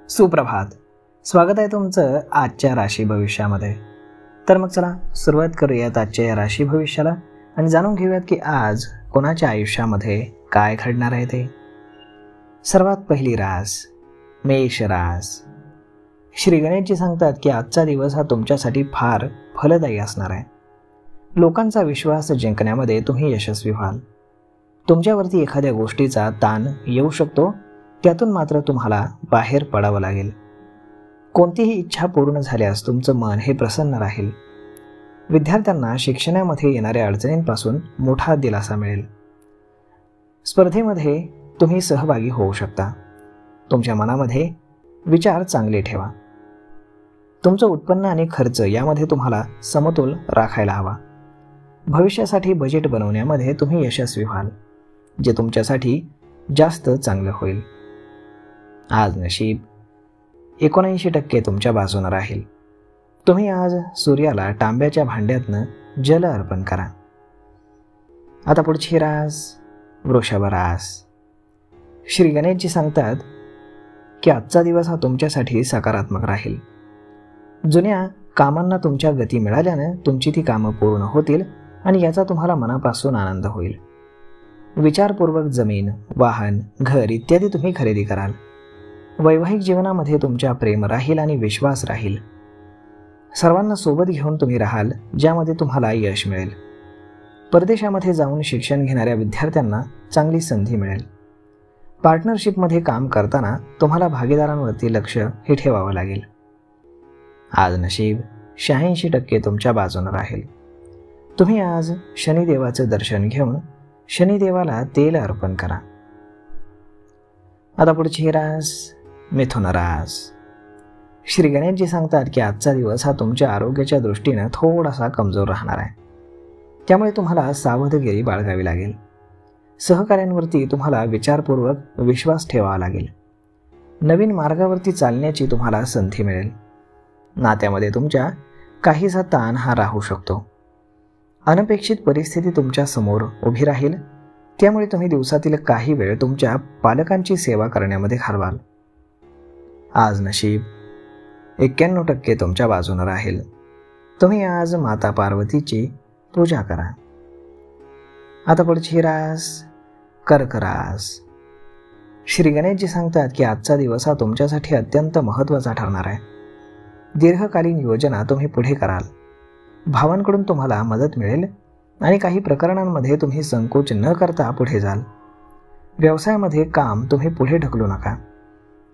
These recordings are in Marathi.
सुप्रभात. स्वागत आहे तुमचं आजच्या राशी भविष्यामध्ये. तर मग चला सुरुवात करूयात आजच्या या राशी भविष्याला आणि जाणून घेऊयात की आज कोणाच्या आयुष्यामध्ये काय घडणार आहे ते. सर्वात पहिली रास मेष रास. श्री गणेशजी सांगतात की आजचा दिवस हा तुमच्यासाठी फार फलदायी असणार आहे. लोकांचा विश्वास जिंकण्यामध्ये तुम्ही यशस्वी व्हाल. तुमच्यावरती एखाद्या गोष्टीचा ताण येऊ शकतो, त्यातून मात्र तुम्हाला बाहेर पडावं लागेल. कोणतीही इच्छा पूर्ण झाल्यास तुमचं मन हे प्रसन्न राहील. विद्यार्थ्यांना शिक्षणामध्ये येणाऱ्या अडचणींपासून मोठा दिलासा मिळेल. स्पर्धेमध्ये तुम्ही सहभागी होऊ शकता. तुमच्या मनामध्ये विचार चांगले ठेवा. तुमचं उत्पन्न आणि खर्च यामध्ये तुम्हाला समतोल राखायला हवा. भविष्यासाठी बजेट बनवण्यामध्ये तुम्ही यशस्वी व्हाल, जे तुमच्यासाठी जास्त चांगलं होईल. आज नशीब 79% तुमच्या बाजूने राहील. तुम्ही आज सूर्याला तांब्याच्या भांड्यातनं जल अर्पण करा. आता पुढची रास वृषभ रास. श्री गणेशजी सांगतात की आजचा दिवस हा तुमच्यासाठी सकारात्मक राहील. जुन्या कामांना तुमच्या गती मिळाल्यानं तुमची ती कामं पूर्ण होतील आणि याचा तुम्हाला मनापासून आनंद होईल. विचारपूर्वक जमीन, वाहन, घर इत्यादी तुम्ही खरेदी कराल. वैवाहिक जीवनामध्ये तुमच्या प्रेम राहील आणि विश्वास राहील. सर्वांना सोबत घेऊन तुम्ही राहाल, ज्यामध्ये तुम्हाला यश मिळेल. परदेशामध्ये जाऊन शिक्षण घेणाऱ्या विद्यार्थ्यांना चांगली संधी मिळेल. पार्टनरशिपमध्ये काम करताना तुम्हाला भागीदारांवरती लक्ष हे ठेवावं लागेल. आज नशीब 86% तुमच्या बाजूने राहील. तुम्ही आज शनिदेवाचं दर्शन घेऊन शनिदेवाला तेल अर्पण करा. आता पुढची रास मिथुन रास. श्री गणेशजी सांगतात की आजचा दिवस हा तुमच्या आरोग्याच्या दृष्टीने थोडासा कमजोर राहणार आहे. त्यामुळे तुम्हाला सावधगिरी बाळगावी लागेल. सहकाऱ्यांवरती तुम्हाला विचारपूर्वक विश्वास ठेवावा लागेल. नवीन मार्गावरती चालण्याची तुम्हाला संधी मिळेल. नात्यामध्ये तुमच्या काहीसा ताण हा राहू शकतो. अनपेक्षित परिस्थिती तुमच्या समोर उभी राहील, त्यामुळे तुम्ही दिवसातील काही वेळ तुमच्या पालकांची सेवा करण्यामध्ये घालवाल. आज नशीब 91% तुमच्या बाजूने राहील. तुम्ही आज माता पार्वतीची पूजा करा. आता पुढची रास कर्क रास. श्री गणेशजी सांगतात की आजचा दिवस हा तुमच्यासाठी अत्यंत महत्त्वाचा ठरणार आहे. दीर्घकालीन योजना तुम्ही पुढे कराल. भावांकडून तुम्हाला मदत मिळेल आणि काही प्रकरणांमध्ये तुम्ही संकोच न करता पुढे जाल. व्यवसायामध्ये काम तुम्ही पुढे ढकलू नका.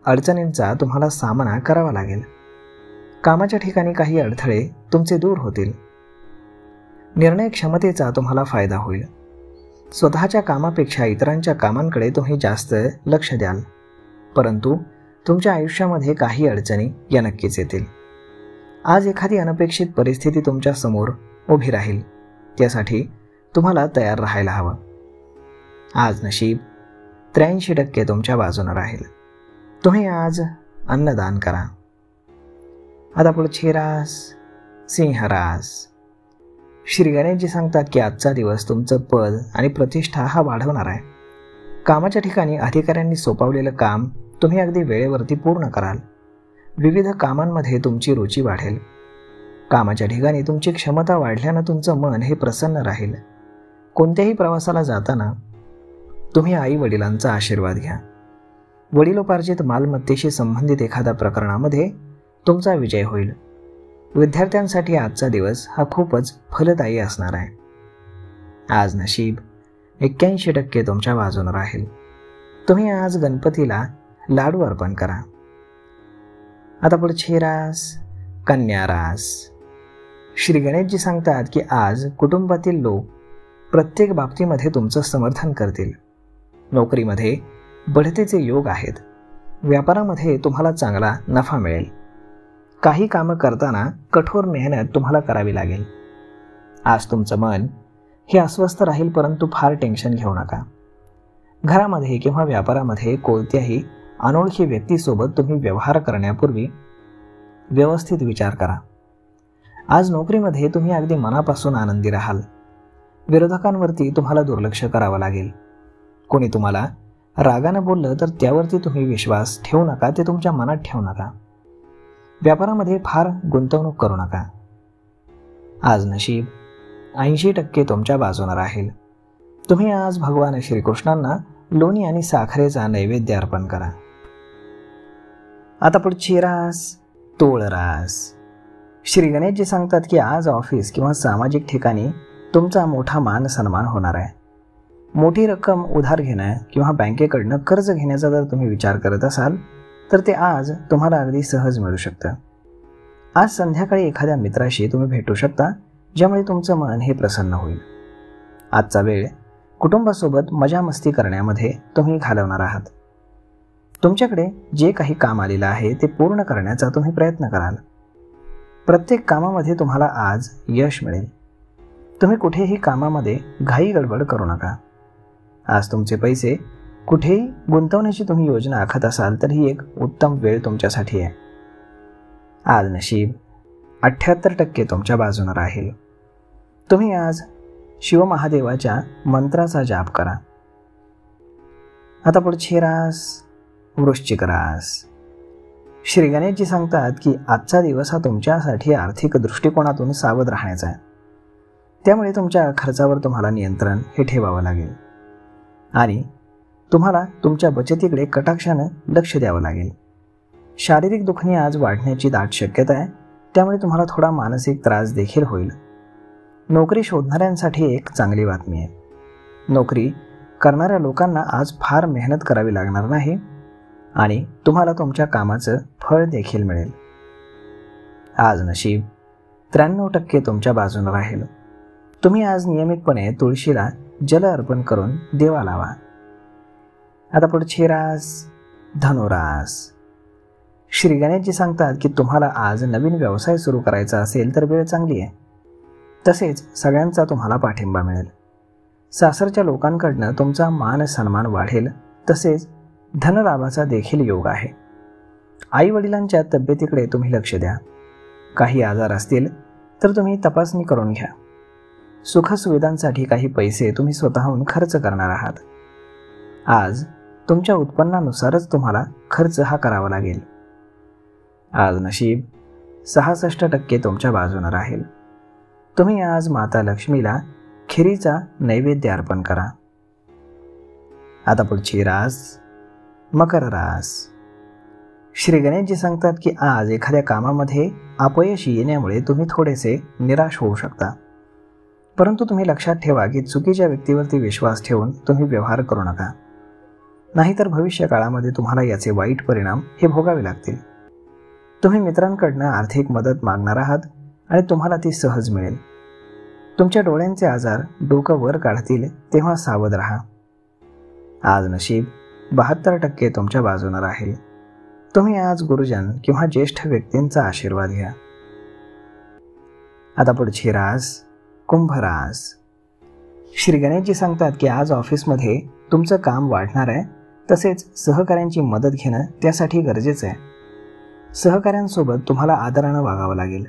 अडचणींचा तुम्हाला सामना करावा लागेल. कामाच्या ठिकाणी काही अडथळे तुमचे दूर होतील. निर्णय क्षमतेचा तुम्हाला फायदा होईल. स्वतःच्या कामापेक्षा इतरांच्या कामांकडे तुम्ही जास्त लक्ष द्याल, परंतु तुमच्या आयुष्यामध्ये काही अडचणी या नक्कीच येतील. आज एखादी अनपेक्षित परिस्थिती तुमच्या समोर उभी राहील, त्यासाठी तुम्हाला तयार राहायला हवं. आज नशीब 83% तुमच्या बाजूने राहील. तुम्ही आज अन्नदान करा. आता पुढची रास सिंह रास. श्री गणेशजी सांगतात की आजचा दिवस तुमचं पद आणि प्रतिष्ठा हा वाढवणार आहे. कामाच्या ठिकाणी अधिकाऱ्यांनी सोपवलेलं काम तुम्ही अगदी वेळेवरती पूर्ण कराल. विविध कामांमध्ये तुमची रुची वाढेल. कामाच्या ठिकाणी तुमची क्षमता वाढल्यानं तुमचं मन हे प्रसन्न राहील. कोणत्याही प्रवासाला जाताना तुम्ही आई वडिलांचा आशीर्वाद घ्या. वडिलोपार्जित मालमत्तेशी संबंधित एखाद्या प्रकरणामध्ये तुमचा विजय होईल. विद्यार्थ्यांसाठी आजचा दिवस हा खूपच फलदायी असणार आहे. आज नशीब 81% तुमच्या बाजूने राहील. तुम्ही आज गणपतीला लाडू अर्पण करा. आता पुढची रास कन्या रास. श्री गणेशजी सांगतात की आज कुटुंबातील लोक प्रत्येक बाबतीमध्ये तुमचं समर्थन करतील. नोकरीमध्ये बढतीचे योग आहेत. व्यापारामध्ये तुम्हाला चांगला नफा मिळेल. काही कामं करताना कठोर मेहनत तुम्हाला करावी लागेल. आज तुमचं मन हे अस्वस्थ राहील, परंतु फार टेन्शन घेऊ नका. घरामध्ये किंवा व्यापारामध्ये कोणत्याही अनोळखी व्यक्तीसोबत तुम्ही व्यवहार करण्यापूर्वी व्यवस्थित विचार करा. आज नोकरीमध्ये तुम्ही अगदी मनापासून आनंदी राहाल. विरोधकांवरती तुम्हाला दुर्लक्ष करावं लागेल. कोणी तुम्हाला रागानं बोललं तर त्यावरती तुम्ही विश्वास ठेवू नका, ते तुमच्या मनात ठेवू नका. व्यापारामध्ये फार गुंतवणूक करू नका. आज नशीब 80% तुमच्या बाजूने राहील. तुम्ही आज भगवान श्रीकृष्णांना लोणी आणि साखरेचा नैवेद्य अर्पण करा. आता पुढची रास तोळ रास. श्री गणेशजी सांगतात की आज ऑफिस किंवा सामाजिक ठिकाणी तुमचा मोठा मान सन्मान होणार आहे. मोठी रक्कम उधार घेणं किंवा बँकेकडनं कर्ज घेण्याचा जर तुम्ही विचार करत असाल तर ते आज तुम्हाला अगदी सहज मिळू शकतं. आज संध्याकाळी एखाद्या मित्राशी तुम्ही भेटू शकता, ज्यामुळे तुमचं मन हे प्रसन्न होईल. आजचा वेळ कुटुंबासोबत मजा मस्ती करण्यामध्ये तुम्ही घालवणार आहात. तुमच्याकडे जे काही काम आलेलं आहे ते पूर्ण करण्याचा तुम्ही प्रयत्न कराल. प्रत्येक कामामध्ये तुम्हाला आज यश मिळेल. तुम्ही कुठेही कामामध्ये घाई गडबड करू नका. आज तुमचे पैसे कुठेही गुंतवण्याची तुम्ही योजना आखत असाल तर ही एक उत्तम वेळ तुमच्यासाठी आहे. आज नशीब 78% तुमच्या बाजूने राहील. तुम्ही आज शिवमहादेवाच्या मंत्राचा जाप करा. आता पुढची रास वृश्चिक रास. श्री गणेशजी सांगतात की आजचा दिवस हा तुमच्यासाठी आर्थिक दृष्टिकोनातून सावध राहण्याचा आहे. त्यामुळे तुमच्या खर्चावर तुम्हाला नियंत्रण हे ठेवावं लागेल आणि तुम्हाला तुमच्या बचतीकडे कटाक्षानं लक्ष द्यावं लागेल. शारीरिक दुखणी आज वाढण्याची दाट शक्यता आहे, त्यामुळे तुम्हाला थोडा मानसिक त्रास देखील होईल. नोकरी शोधणाऱ्यांसाठी एक चांगली बातमी आहे. नोकरी करणाऱ्या लोकांना आज फार मेहनत करावी लागणार नाही आणि तुम्हाला तुमच्या कामाचं फळ देखील मिळेल. आज नशीब 93% तुमच्या बाजूने राहील. तुम्ही आज नियमितपणे तुळशीला जल अर्पण करून देवा लावा. आता पुढची रास धनुरास. श्री गणेशजी सांगतात की तुम्हाला आज नवीन व्यवसाय सुरू करायचा असेल तर वेळ चांगली आहे. तसेच सगळ्यांचा तुम्हाला पाठिंबा मिळेल. सासरच्या लोकांकडनं तुमचा मान सन्मान वाढेल. तसेच धनलाभाचा देखील योग आहे. आई वडिलांच्या तब्येतीकडे तुम्ही लक्ष द्या. काही आजार असतील तर तुम्ही तपासणी करून घ्या. सुखसुविधांसाठी काही पैसे तुम्ही स्वतःहून खर्च करणार आहात. आज तुमच्या उत्पन्नानुसारच तुम्हाला खर्च हा करावा लागेल. आज नशीब 66% तुमच्या बाजूने राहील. तुम्ही आज माता लक्ष्मीला खिरीचा नैवेद्य अर्पण करा. आता पुढची रास मकर रास. श्री गणेशजी सांगतात की आज एखाद्या कामामध्ये अपयश येण्यामुळे तुम्ही थोडेसे निराश होऊ शकता. परंतु तुम्ही लक्षात ठेवा की चुकीच्या व्यक्तीवरती विश्वास ठेवून तुम्ही व्यवहार करू नका, नाहीतर भविष्य काळामध्ये तुम्हाला याचे वाईट परिणाम हे भोगावे लागतील. तुम्ही मित्रांकडनं आर्थिक मदत मागणार आहात आणि तुम्हाला ती सहज मिळेल. तुमच्या डोळ्यांचे आजार डोकं वर काढतील, तेव्हा सावध राहा. आज नशीब 72% तुमच्या बाजूने राहील. तुम्ही आज गुरुजन किंवा ज्येष्ठ व्यक्तींचा आशीर्वाद घ्या. आता पुढची रास कुंभ रास. श्री गणेशजी सांगतात की आज ऑफिसमध्ये तुमचं काम वाढणार आहे. तसेच सहकाऱ्यांची मदत घेणं त्यासाठी गरजेचं आहे. सहकाऱ्यांसोबत तुम्हाला आदरानं वागावं लागेल.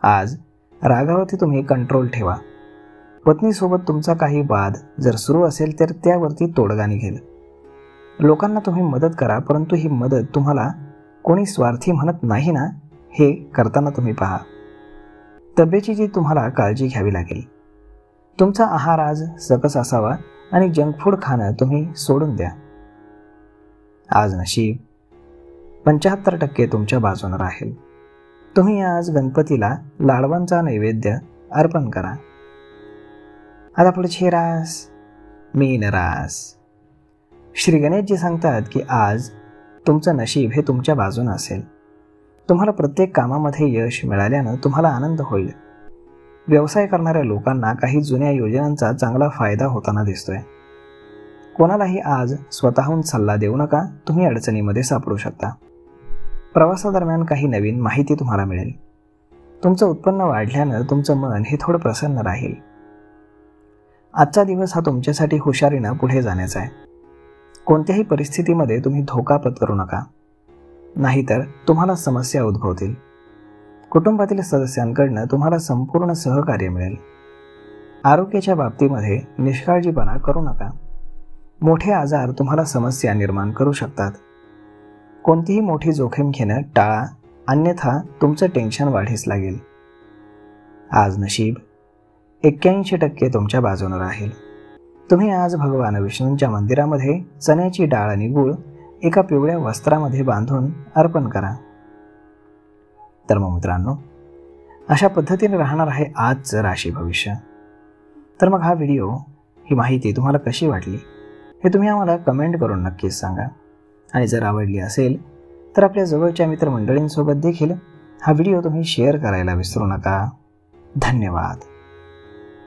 आज रागावरती तुम्ही कंट्रोल ठेवा. पत्नीसोबत तुमचा काही वाद जर सुरू असेल तर त्यावरती तोडगा निघेल. लोकांना तुम्ही मदत करा, परंतु ही मदत तुम्हाला कोणी स्वार्थी म्हणत नाही ना, हे करताना तुम्ही पहा. तब्येतीची तुम्हाला काळजी घ्यावी लागेल. तुमचा आहार आज सकस असावा आणि जंक फूड खाणं तुम्ही सोडून द्या. आज नशीब 75% तुमच्या बाजूने राहील. तुम्ही आज गणपतीला लाडवांचा नैवेद्य अर्पण करा. आता पुढची रास मीन रास. श्री गणेशजी सांगतात की आज तुमचं नशीब हे तुमच्या बाजूने असेल. तुम्हाला प्रत्येक कामामध्ये यश मिळाल्यानं तुम्हाला आनंद होईल. व्यवसाय करणाऱ्या लोकांना काही जुन्या योजनांचा चांगला फायदा होताना दिसतोय. कोणालाही आज स्वतःहून सल्ला देऊ नका, तुम्ही अडचणीमध्ये सापडू शकता. प्रवासादरम्यान काही नवीन माहिती तुम्हाला मिळेल. तुमचं उत्पन्न वाढल्यानं तुमचं मन हे थोडं प्रसन्न राहील. आजचा दिवस हा तुमच्यासाठी हुशारीनं पुढे जाण्याचा आहे. कोणत्याही परिस्थितीमध्ये तुम्ही धोका पत्करू नका, नाहीतर तुम्हाला समस्या उद्भवतील. कुटुंबातील सदस्यांकडनं तुम्हाला संपूर्ण सहकार्य मिळेल. आरोग्याच्या बाबतीमध्ये निष्काळजीपणा करू नका. मोठे आजार तुम्हाला समस्या निर्माण करू शकतात. कोणतीही मोठी जोखीम घेणं टाळा, अन्यथा तुमचं टेन्शन वाढीस लागेल. आज नशीब 81% तुमच्या बाजूने राहील. तुम्ही आज भगवान विष्णूंच्या मंदिरामध्ये चण्याची डाळ आणि गूळ एका पिवळ्या वस्त्रामध्ये बांधून अर्पण करा. तर मग मित्रांनो, अशा पद्धतीने राहणार आहे आजचं राशी भविष्य. तर मग हा व्हिडिओ, ही माहिती तुम्हाला कशी वाटली हे तुम्ही आम्हाला कमेंट करून नक्कीच सांगा. आणि जर आवडली असेल तर आपल्या जवळच्या मित्रमंडळींसोबत देखील हा व्हिडिओ तुम्ही शेअर करायला विसरू नका. धन्यवाद.